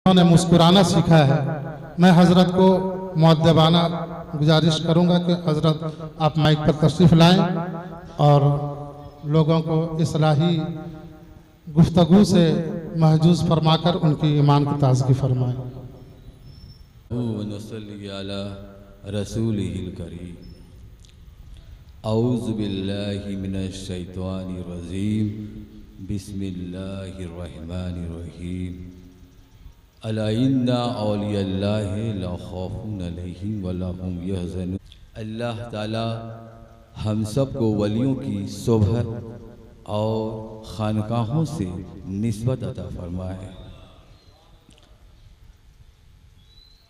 उन्होंने मुस्कुराना सीखा है। मैं हजरत को मुअद्दबाना गुजारिश करूंगा कि हजरत आप माइक पर तशरीफ लाएं और लोगों को इस्लाही गुफ्तगू से महजूज फरमाकर उनकी ईमान की ताज़गी फरमाएं। रसूलिहिल करीम औज़ु बिल्लाहि मिनश शैतानिर रजीम बिस्मिल्लाहिर रहमानिर रहीम अला इन्ना औलियल्लाहि ला खौफुन अलैहिम वला हुम यहज़नून। अल्लाह ताला हम सब को वलियों की सोबत और खानकाहों से निस्बत अता फरमाए।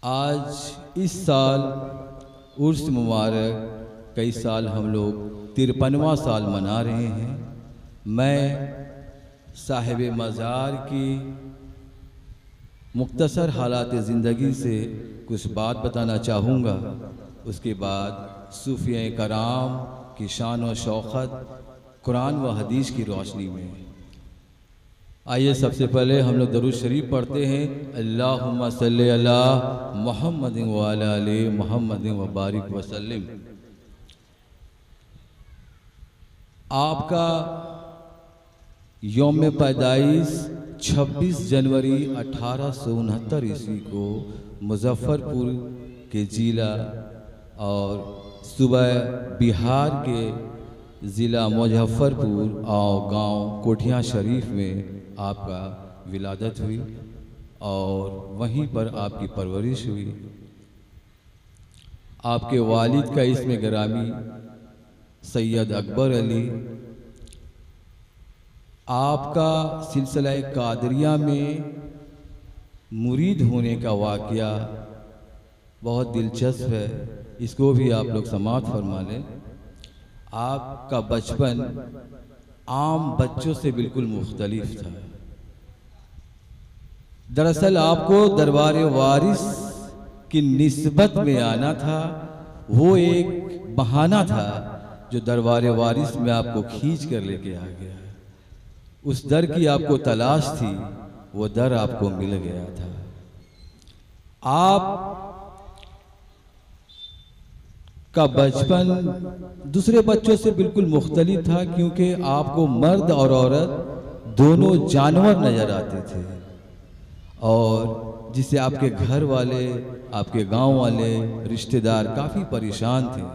आज इस साल उर्स मुबारक, कई साल हम लोग 53वां साल मना रहे हैं। मैं साहिब मज़ार की मुख्तसर हालात ज़िंदगी से कुछ बात बताना चाहूँगा। उसके बाद सूफिया कराम की शान व शौक़त कुरान व हदीस की रोशनी में। आइए सबसे पहले हम लोग दरूद शरीफ पढ़ते हैं। अल्लाहुम्मा सल्ली अला मुहम्मद व अला आलि मुहम्मद व बारिक वसल्लिम। आपका यौम पैदाइश 26 जनवरी 1869 ईस्वी को मुजफ्फरपुर के ज़िला और सुबह बिहार के ज़िला मुजफ्फरपुर और गांव कोठिया शरीफ में आपका विलादत हुई और वहीं पर आपकी परवरिश हुई। आपके वालिद का इसमें गिरामी सैयद अकबर अली। आपका सिलसिला कादरिया में मुरीद होने का वाक़या बहुत दिलचस्प है, इसको भी आप लोग समाअत फरमा लें। आपका बचपन आम बच्चों से बिल्कुल मुख्तलिफ था। दरअसल आपको दरबार वारिस की निस्बत में आना था, वो एक बहाना था जो दरबार वारिस में आपको खींच कर लेके आ गया। उस दर की आपको तलाश थी, वो दर आपको मिल गया था। आप का बचपन दूसरे बच्चों से बिल्कुल मुख्तलिफ था, क्योंकि आपको मर्द और औरत दोनों जानवर नजर आते थे और जिससे आपके घर वाले, आपके गांव वाले, रिश्तेदार काफ़ी परेशान थे।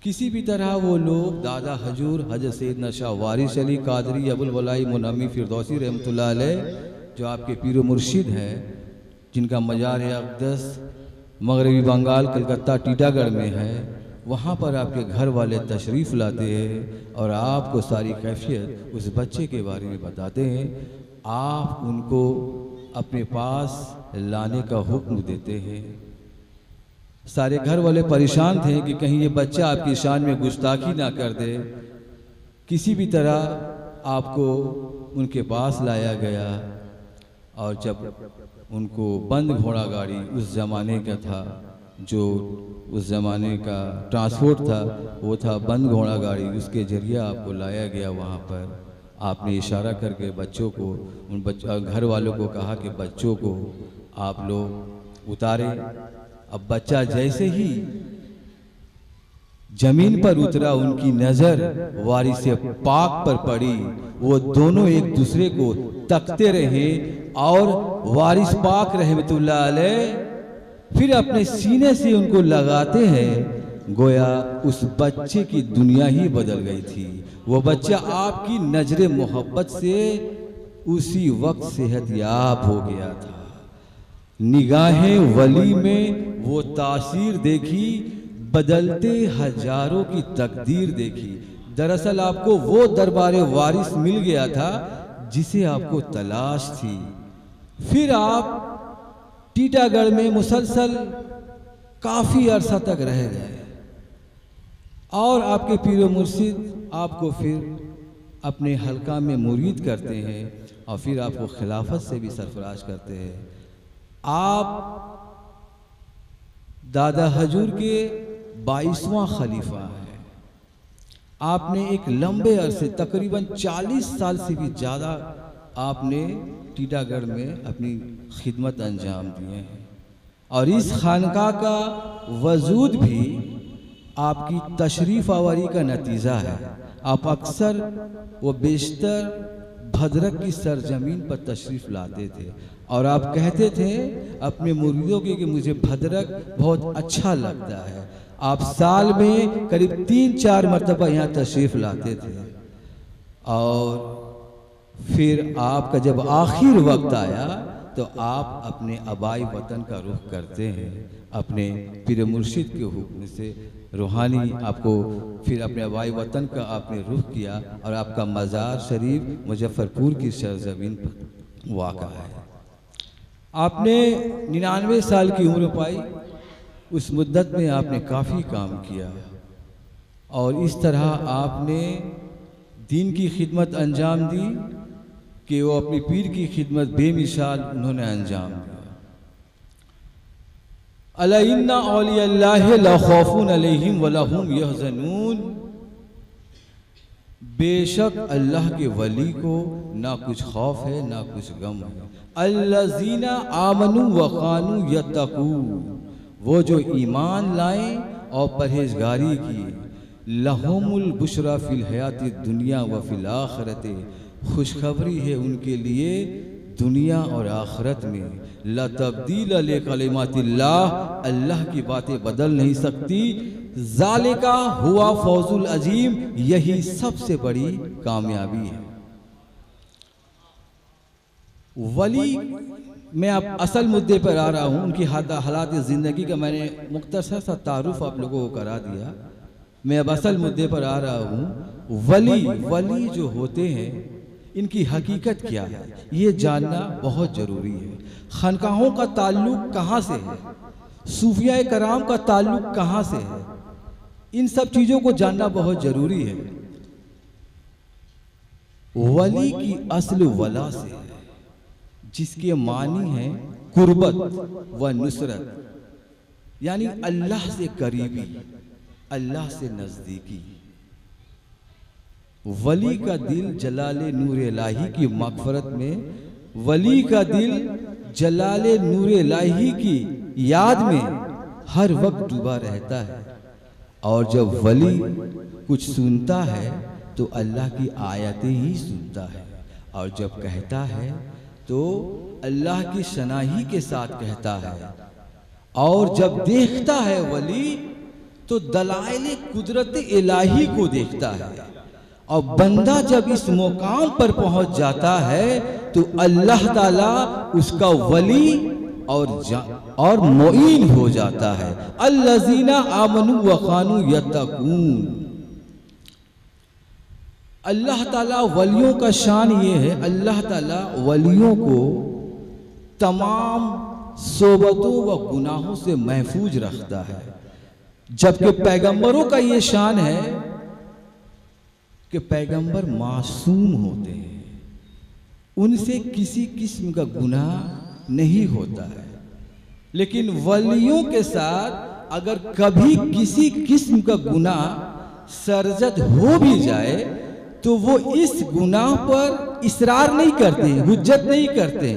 किसी भी तरह वो लोग दादा हजूर हज़रत सैयदना शाह वारिस अली कादरी अबुल वलाई मुनम्मी फिरदौसी रहमतुल्लाह अलैह, जो आपके पीर मुर्शिद हैं, जिनका मजार अक़दस मगरबी बंगाल कलकत्ता टीटागढ़ में है, वहाँ पर आपके घर वाले तशरीफ़ लाते हैं और आपको सारी कैफियत उस बच्चे के बारे में बताते हैं। आप उनको अपने पास लाने का हुक्म देते हैं। सारे घर वाले परेशान थे कि कहीं ये बच्चा आपकी शान में गुस्ताखी ना कर दे। किसी भी तरह आपको उनके पास लाया गया और जब उनको बंद घोड़ा गाड़ी उस ज़माने का था, जो उस ज़माने का ट्रांसपोर्ट था, वो था बंद घोड़ा गाड़ी, उसके ज़रिए आपको लाया गया। वहाँ पर आपने इशारा करके बच्चों को, उन घर वालों को कहा कि बच्चों को आप लोग उतारें। अब बच्चा जैसे ही जमीन पर उतरा, उनकी नज़र वारिस पाक पर पड़ी। वो दोनों एक दूसरे को तकते रहे और वारिस पाक रहमतुल्लाह अलैह फिर अपने सीने से उनको लगाते हैं। गोया उस बच्चे की दुनिया ही बदल गई थी। वो बच्चा आपकी नजरे मोहब्बत से उसी वक्त सेहतयाब हो गया था। निगाहें वली में वो तासीर देखी, बदलते हजारों की तकदीर देखी। दरअसल आपको वो दरबार वारिस मिल गया था जिसे आपको तलाश थी। फिर आप टीटागढ़ में मुसलसल काफ़ी अरसा तक रह गए और आपके पीर मुर्शिद आपको फिर अपने हल्का में मुरीद करते हैं और फिर आपको खिलाफत से भी सरफराज करते हैं। आप दादा हजूर के 22वां खलीफा हैं। आपने एक लंबे अरसे, तकरीबन 40 साल से भी ज़्यादा आपने टीटागढ़ में अपनी खिदमत अंजाम दिए हैं और इस खानका का वजूद भी आपकी तशरीफ़ आवारी का नतीजा है। आप अक्सर व बेशतर भद्रक की सरजमीन पर तशरीफ़ लाते थे और आप कहते थे अपने मुरीदों के कि मुझे भद्रक बहुत अच्छा लगता है। आप साल में करीब 3-4 मरतबा यहाँ तशरीफ़ लाते थे और फिर आपका जब आखिर वक्त आया तो आप अपने आबाई वतन का रुख करते हैं। अपने पीर मुर्शिद के हुक्म से रूहानी आपको फिर अपने आबाई वतन का आपने रुख किया और आपका मज़ार शरीफ मुजफ्फरपुर की सरजमीन पर वाक़ा है। आपने 99 साल की उम्र पाई। उस मुद्दत में आपने काफ़ी काम किया और इस तरह आपने दीन की खिदमत अंजाम दी कि वो अपनी पीर की खिदमत बेमिसाल उन्होंने अंजाम दिया। अला इन्ना औलियाल्लाहि ला खौफुन अलैहिम वला हुम यहज़नून, बेशक अल्लाह के वली को ना कुछ खौफ है ना कुछ गम है। अल्लज़ीना आमनू व कानू यत्तकून, वो जो ईमान लाएं और परहेजगारी की, लहुमुल बुशरा फिल हयाति दुनिया व फिल आखिरति, खुशखबरी है उनके लिए दुनिया और आखिरत में। ला तब्दील ले कलिमातिल्लाह, अल्लाह की बातें बदल नहीं सकती। ज़ालिका हुआ फौजुल अजीम, यही सबसे बड़ी कामयाबी है। वली मैं अब असल मुद्दे पर आ रहा हूँ। उनकी हालात ज़िंदगी का मैंने मुख्तसर सा तारुफ आप लोगों को करा दिया। मैं अब असल मुद्दे पर आ रहा हूँ। वली जो होते हैं इनकी हकीकत क्या है ये जानना बहुत ज़रूरी है। खानकाहों का ताल्लुक़ कहाँ से है, सूफिया कराम का ताल्लुक़ कहाँ से है, इन सब चीज़ों को जानना बहुत ज़रूरी है। वली की असल वला से है, जिसके मानी है कुर्बत व नुसरत, यानी अल्लाह से करीबी, अल्लाह से नज़दीकी। वली का दिल जलाले नूर इलाही की मग़फ़रत में, वली का दिल जलाले नूर इलाही की याद में हर वक्त डूबा रहता है। और जब वली कुछ सुनता है तो अल्लाह की आयतें ही सुनता है, और जब कहता है तो अल्लाह की शनाही के साथ कहता है, और जब देखता है वली तो दलाइल कुदरत इलाही को देखता है। और बंदा जब इस मुकाम पर पहुंच जाता है तो अल्लाह ताला उसका वली और मोइन हो जाता है। अल्लज़ीना आमनू व कानू यत्तकून, अल्लाह ताला वलियों का शान ये है, अल्लाह ताला वलियों को तमाम सोबतों व गुनाहों से महफूज रखता है। जबकि पैगंबरों का ये शान है कि पैगंबर मासूम होते हैं, उनसे किसी किस्म का गुनाह नहीं होता है। लेकिन वलियों के साथ अगर कभी किसी किस्म का गुनाह सरजद हो भी जाए तो वो इस गुनाह पर इसरार नहीं करते, हुज्जत नहीं करते।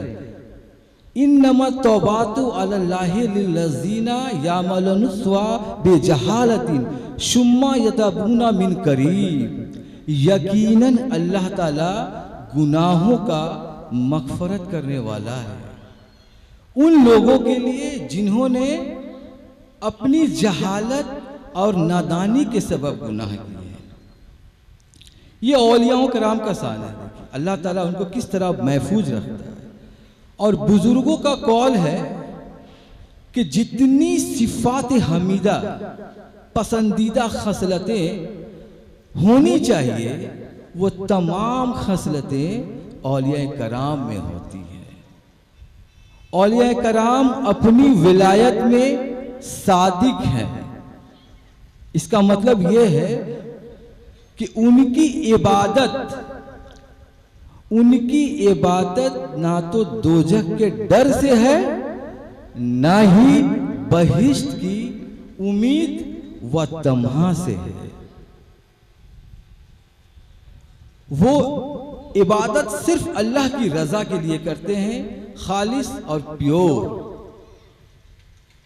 इन्नमा तौबातु अलल्लाहि लिल्लज़ीना यामलून स्वा बेजहालतिन शुम्मा यतबूना मिन करीब, यकीनन अल्लाह ताला गुनाहों का मग़फ़रत करने वाला है उन लोगों के लिए जिन्होंने अपनी जहालत और नादानी के सबब गुनाह किए हैं। ये औलियाओं कराम का शान है। अल्लाह ताला उनको किस तरह महफूज रखता है। और बुजुर्गों का कौल है कि जितनी सिफ़ात हमीदा पसंदीदा खसलतें होनी चाहिए वो तमाम खसलतें औलिया कराम में होती हैं। औलिया कराम अपनी विलायत में सादिक हैं। इसका मतलब ये है कि उनकी इबादत ना तो दोजख के डर से है, ना ही बहिश्त की उम्मीद व तमहा से है। वो इबादत सिर्फ अल्लाह की रज़ा के लिए करते हैं, खालिस और प्योर।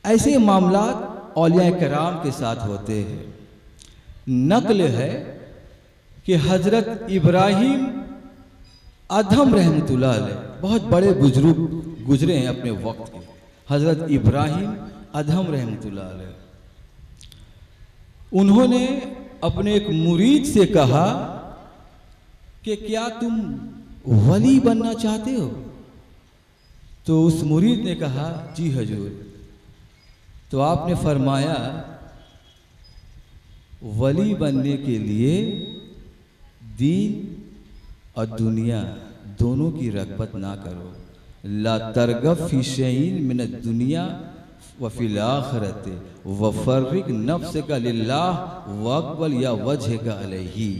ऐसे मामलात औलिया कराम के साथ होते हैं। नक़ल है कि हज़रत इब्राहीम अधम रहमतुल्लाह अलैह, बहुत बड़े बुजुर्ग गुजरे हैं अपने वक्त के, हज़रत इब्राहीम अधम रहमतुल्लाह अलैह, उन्होंने अपने एक मुरीद से कहा कि क्या तुम वली बनना चाहते हो? तो उस मुरीद ने कहा जी हजूर। तो आपने फरमाया वली बनने के लिए दीन और दुनिया दोनों की रग़बत ना करो। ला तरगब फी शैइन मिन दुनिया व फिल आखिरत व फर्रिक नफ्सका लिल्लाह वक़बल या वजहका अलैहि।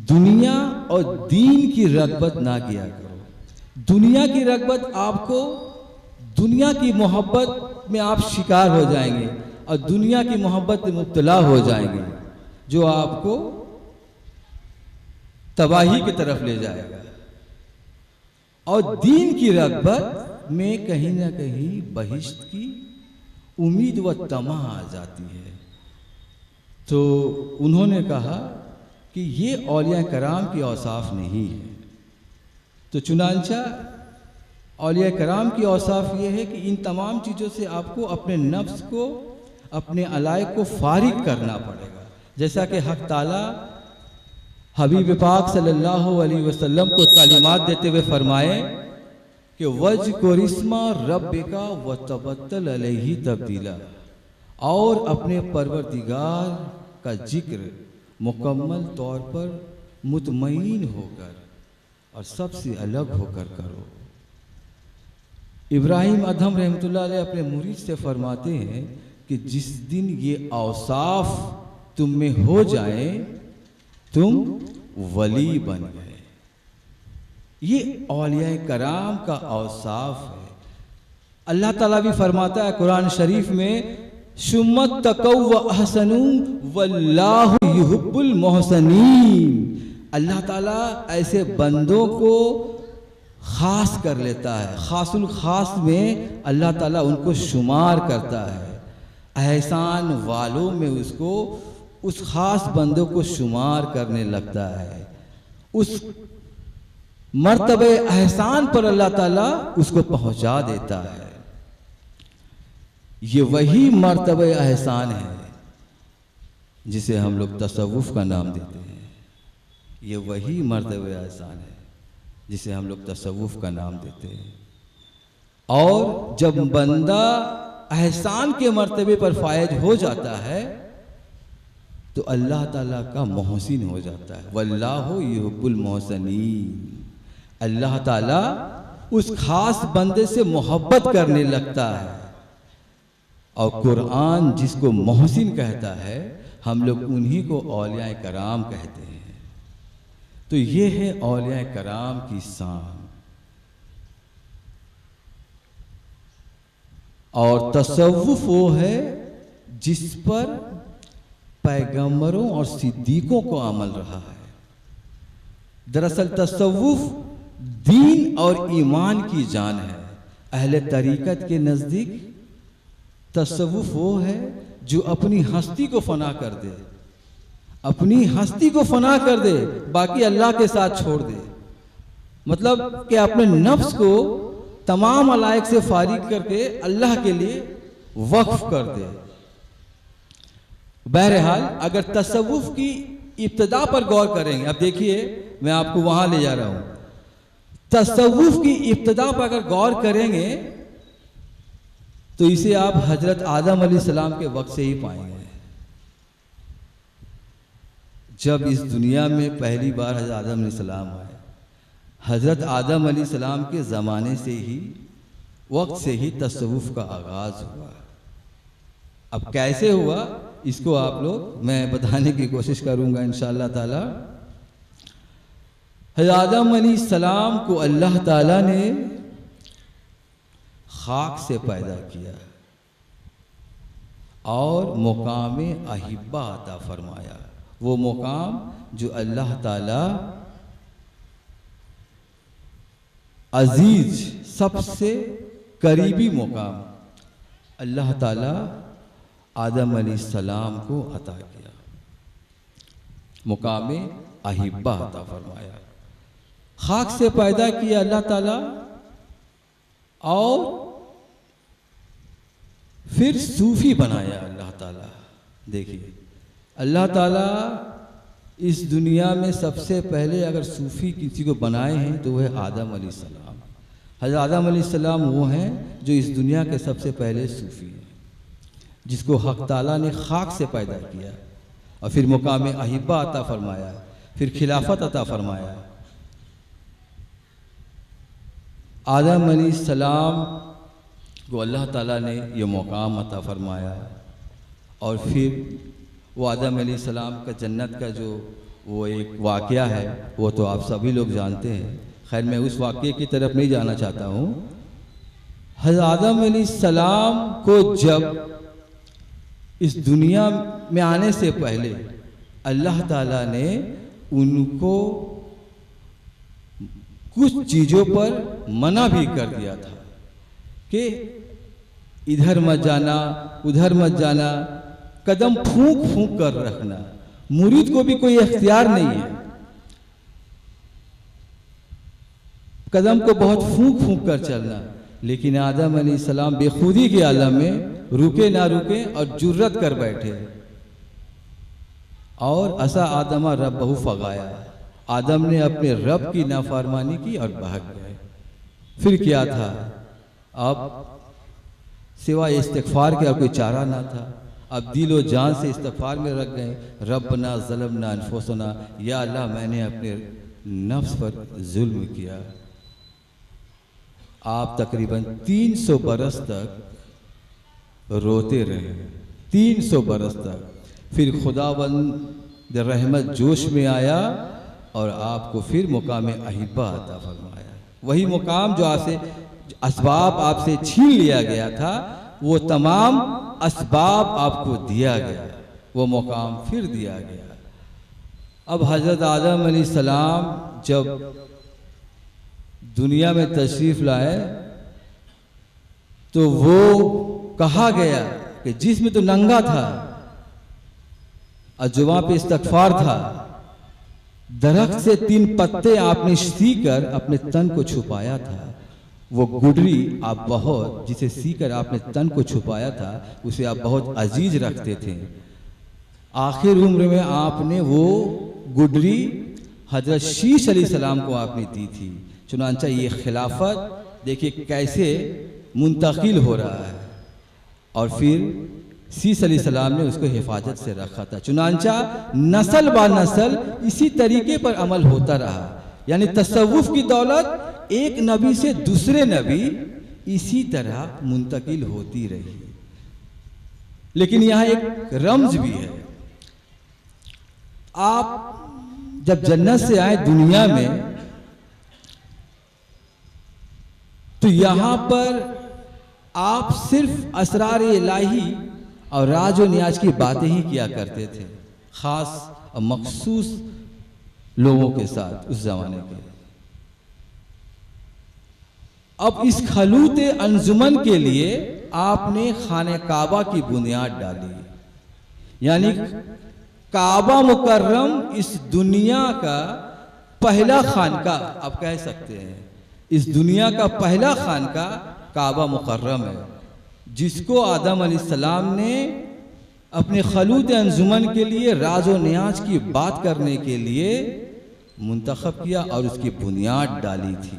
दुनिया और दीन की रग़बत ना किया करो। दुनिया की रग़बत, आपको दुनिया की मोहब्बत में आप शिकार हो जाएंगे और दुनिया की मोहब्बत में मुब्तला हो जाएंगे, जो आपको तबाही की तरफ ले जाएगा। और दीन की रग़बत में कहीं ना कहीं बहिश्त की उम्मीद व तमा आ जाती है। तो उन्होंने कहा कि ये औलिया कराम की औसाफ नहीं है। तो चुनांचा औलिया कराम की औसाफ ये है कि इन तमाम चीज़ों से आपको अपने नफ्स को, अपने अलाइक को फारिग करना पड़ेगा। जैसा कि हक़ ताला हबीब पाक सल्लल्लाहु अलैहि वसल्लम को तालीमात देते हुए फरमाए कि वज को रिस्मा रब्बिका व तबत्तल अलैहि तब्दीला, और अपने परवरदिगार का जिक्र मुकम्मल तौर पर मुतमईन होकर और सबसे अलग होकर करो। इब्राहीम अधम रहमतुल्लाह अलैह अपने मुरीद से फरमाते हैं कि जिस दिन ये औसाफ तुम में हो जाए तुम वली बन गए। ये औलिया कराम का औसाफ है। अल्लाह ताला भी फरमाता है कुरान शरीफ में, शुम्मत तकौ व अहसनू वल्लाहु युहिब्बुल मोहसनीन। अल्लाह ताला ऐसे बंदों को खास कर लेता है, खासुल खास में अल्लाह ताला उनको शुमार करता है। एहसान वालों में उसको, उस खास बंदों को शुमार करने लगता है। उस मर्तबे एहसान पर अल्लाह ताला उसको पहुंचा देता है। ये वही मर्तबे एहसान है जिसे हम लोग तसव्वुफ का नाम देते हैं। ये वही मर्तबे एहसान है जिसे हम लोग तसव्वुफ का नाम देते हैं। और जब बंदा एहसान के मर्तबे पर फायज हो जाता है तो अल्लाह ताला का मोहसिन हो जाता है। वल्लाहु युहिब्बुल मोहसिनीन। अल्लाह ताला उस खास बंदे से मोहब्बत करने लगता है। और कुरान जिसको मोहसिन कहता है, हम लोग उन्हीं को औलिया कराम कहते हैं। तो ये है औलिया कराम की शान। और तसव्वुफ वो है जिस पर पैगंबरों और सिद्दीकों को अमल रहा है। दरअसल तसव्वुफ दीन और ईमान की जान है। अहले तरीकत के नज़दीक तसव्वुफ वो है जो अपनी हस्ती को फना कर दे, अपनी हस्ती को फना कर दे, बाकी अल्लाह के साथ छोड़ दे। मतलब कि अपने नफ्स को तमाम अलाइक से फारिग करके अल्लाह के लिए वक्फ कर दे। बहरहाल अगर तसव्वुफ की इब्तिदा पर गौर करेंगे, अब देखिए मैं आपको वहां ले जा रहा हूं। तसव्वुफ की इब्तिदा पर अगर गौर करेंगे तो इसे आप हजरत आदम अलैहिस्सलाम के वक्त से ही पाएंगे। जब इस दुनिया में पहली बार हजरत आदम अलैहिस्सलाम आए, हजरत आदम अलैहिस्सलाम के ज़माने से ही, वक्त से ही तसव्वुफ का आगाज़ हुआ। अब कैसे हुआ इसको आप लोग, मैं बताने की कोशिश करूंगा इंशाअल्लाह ताला। हज़रत आदम अलैहिस्सलाम को अल्लाह ताला ने खाक से पैदा किया और मुकाम अहिब्बा अता फरमाया। वो मुकाम जो अल्लाह ताला अजीज, सबसे करीबी मुकाम अल्लाह ताला आदम अलैहिस्सलाम को अता किया, मुकाम अहिब्बा अता फरमाया। खाक से पैदा किया अल्लाह ताला और फिर सूफी बनाया अल्लाह ताला। देखिए, अल्लाह ताला इस दुनिया में सबसे पहले अगर सूफी किसी को बनाए हैं तो वह आदम अलैहिस्सलाम। हज़रत आदम अलैहिस्सलाम वो हैं जो इस दुनिया के सबसे पहले सूफी हैं, जिसको हक ताला ने खाक से पैदा किया और फिर मुकाम अहिब्बा अता फरमाया, फिर खिलाफत अता फरमाया। आदम अलैहिस्सलाम को अल्लाह ताला ने ये मुकाम अता फरमाया और फिर वो आदम अलैहिस्सलाम का जन्नत का जो वो एक वाक़या है वो तो आप सभी लोग जानते हैं। खैर, मैं उस वाक़ये की तरफ नहीं जाना चाहता हूँ। हज़रत आदम अलैहिस्सलाम को जब इस दुनिया में आने से पहले अल्लाह ताला ने उनको कुछ चीज़ों पर मना भी कर दिया था कि इधर मत जाना, उधर मत जाना, कदम फूंक फूंक कर रखना। मुरीद को भी कोई इख्तियार नहीं है, कदम को बहुत फूंक फूंक कर चलना। लेकिन आदम अलैहिस्सलाम बेखुदी के आलम में रुके ना रुके और जुर्रत कर बैठे और असा आदमा रब्बहु फगाया, आदम ने अपने रब की नाफरमानी की और भाग गए। फिर क्या था, अब सिवाय इस्तिग़फ़ार के और कोई चारा ना था। अब दिलो जान से इस्तिग़फ़ार में रख गए, रब्बना ज़लमना अनफुसना, या अल्लाह मैंने अपने नफ्स पर जुल्म किया। आप तकरीबन 300 बरस तक रोते रहे, 300 बरस तक। फिर खुदावंद रहमत जोश में आया और आपको फिर मुकाम अहिब्बा अता फरमाया। वही मुकाम जो आपसे असबाब आपसे छीन लिया गया था, वो तमाम असबाब आपको दिया गया, वो मुकाम फिर दिया गया। अब हज़रत आदम अलैहिस्सलाम जब दुनिया में तशरीफ़ लाए तो वो कहा गया कि जिसमें तो नंगा था और जुबां पे इस्तिग़फ़ार था, दरख्त से 3 पत्ते आपने सीकर अपने तन को छुपाया था। वो गुडरी आप बहुत, जिसे सीकर आपने तन को छुपाया था, उसे आप बहुत अजीज रखते थे। आखिर उम्र में आपने वो गुडरी हजरत शीश अलैहिस्सलाम को आपने दी थी। चुनांचा ये खिलाफत देखिए कैसे मुंतकिल हो रहा है। और फिर शीश अलैहिस्सलाम ने उसको हिफाजत से रखा था। चुनांचा नस्ल बा नस्ल इसी तरीके पर अमल होता रहा, यानी तसव्वुफ की दौलत एक नबी से दूसरे नबी इसी तरह मुंतकिल होती रही। लेकिन यहाँ एक रम्ज भी है। आप जब जन्नत से आए दुनिया में तो यहाँ पर आप सिर्फ असरार इलाही और राज व नियाज की बातें ही किया करते थे, खास और मखसूस लोगों के साथ उस जमाने के। अब इस खलूत अंजुमन के लिए आपने खाने काबा की बुनियाद डाली, यानी काबा मुकर्रम इस दुनिया का पहला खानका आप कह सकते हैं। इस दुनिया का पहला खानका काबा मुकर्रम है, जिसको आदम अलैहिस्सलाम ने अपने खलूत अंजुमन के लिए राज व नियाज की बात करने के लिए मुंतखब किया और उसकी बुनियाद डाली थी।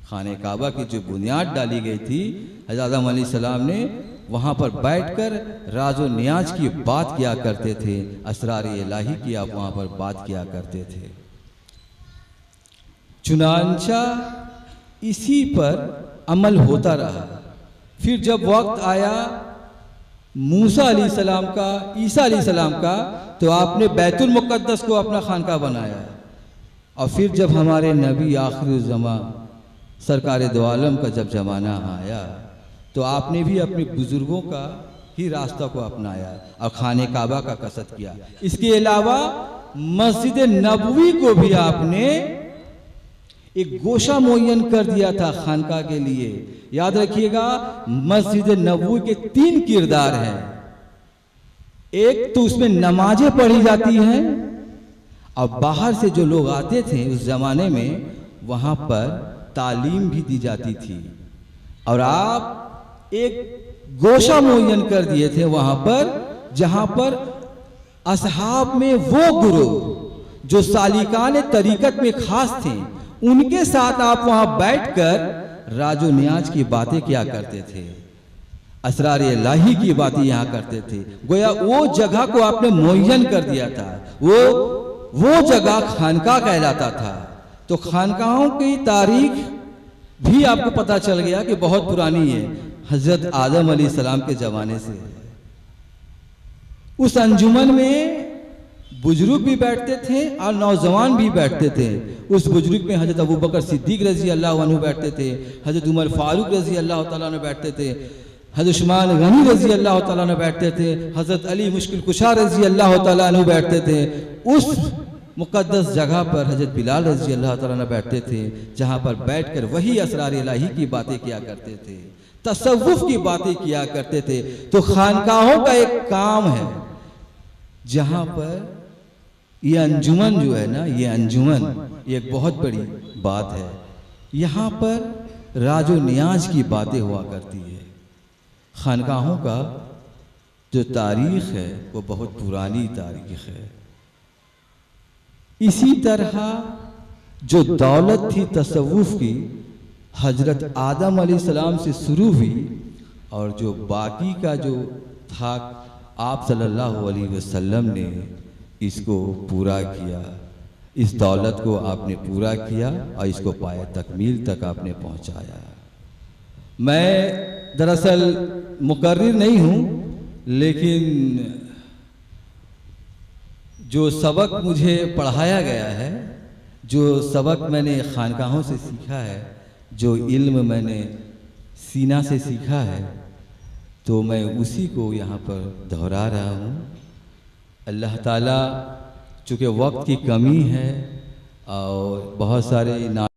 खाने काबा की जो बुनियाद डाली गई थी, हज़रत आदम अलैहिस्सलाम ने वहाँ पर बैठकर राज व नियाज की बात किया करते थे, असरार इलाही की आप वहाँ पर बात किया करते थे। चुनांचा इसी पर अमल होता रहा। फिर जब वक्त आया मूसा अलैहिस्सलाम का, ईसा अलैहिस्सलाम का, तो आपने बैतुल मुक़द्दस को अपना खानका बनाया। और फिर जब हमारे नबी आखिर ज़मा सरकार दो आलम का जब ज़माना आया तो आपने भी अपने बुज़ुर्गों का ही रास्ता को अपनाया और खाने काबा का कसद किया। इसके अलावा मस्जिद नबवी को भी आपने एक गोशा मुअय्यन कर दिया था खानका के लिए। याद रखिएगा, मस्जिद नबवी के 3 किरदार हैं। एक तो उसमें नमाजें पढ़ी जाती हैं और बाहर से जो लोग आते थे उस जमाने में, वहां पर तालीम भी दी जाती थी। और आप एक गोशा मुअय्यन कर दिए थे वहां पर, जहां पर असहाब में वो गुरु जो सालिकान तरीकत में खास थे, उनके साथ आप वहां बैठकर राजो नियाज की बातें क्या करते थे, असरार इलाही की बातें यहाँ करते थे। गोया वो जगह को आपने मुअय्यन कर दिया था। वो जगह खानका कहलाता था। तो खानकाहों की तारीख भी आपको पता चल गया कि बहुत पुरानी है, हजरत आदम अलैहिस्सलाम के जमाने से। उस अंजुमन में बुजुर्ग भी बैठते थे और नौजवान भी बैठते थे। उस बुजुर्ग में हजरत अबू बकर सिद्दीक रजी अल्लाह अन्हु बैठते थे, हजरत उमर फारूक रजी अल्लाह तआला अन्हु बैठते थे, हजरत उस्मान गनी रजी अल्लाह तआला अन्हु बैठते थे, हजरत अली मुश्किल कुशा रजी अल्लाह तआला अन्हु बैठते थे। उस मुक़द्दस जगह पर हजरत बिलाल रजी अल्लाह तआला अन्हु बैठते थे, जहाँ पर बैठकर वही असरार इलाही की बातें किया करते थे, तसव्वुफ की बातें किया करते थे। तो खानकाहों का एक काम है जहाँ पर ये अंजुमन जो है ना, ये अंजुमन ये एक बहुत बड़ी बात है। यहाँ पर राजो नियाज की बातें हुआ करती है। खानकाहों का जो तारीख है वो बहुत पुरानी तारीख है। इसी तरह जो दौलत थी तसव्वुफ की, हजरत आदम अलैहिस्सलाम से शुरू हुई और जो बाकी का जो था आप सल्लल्लाहु अलैहि वसल्लम ने इसको पूरा किया। इस दौलत को आपने पूरा किया और इसको पाए तकमील तक आपने पहुंचाया। मैं दरअसल मुकर्रिर नहीं हूं, लेकिन जो सबक मुझे पढ़ाया गया है, जो सबक मैंने खानकाहों से सीखा है, जो इल्म मैंने सीना से सीखा है, तो मैं उसी को यहाँ पर दोहरा रहा हूँ। अल्लाह ताला चूँकि वक्त की कमी है और बहुत सारे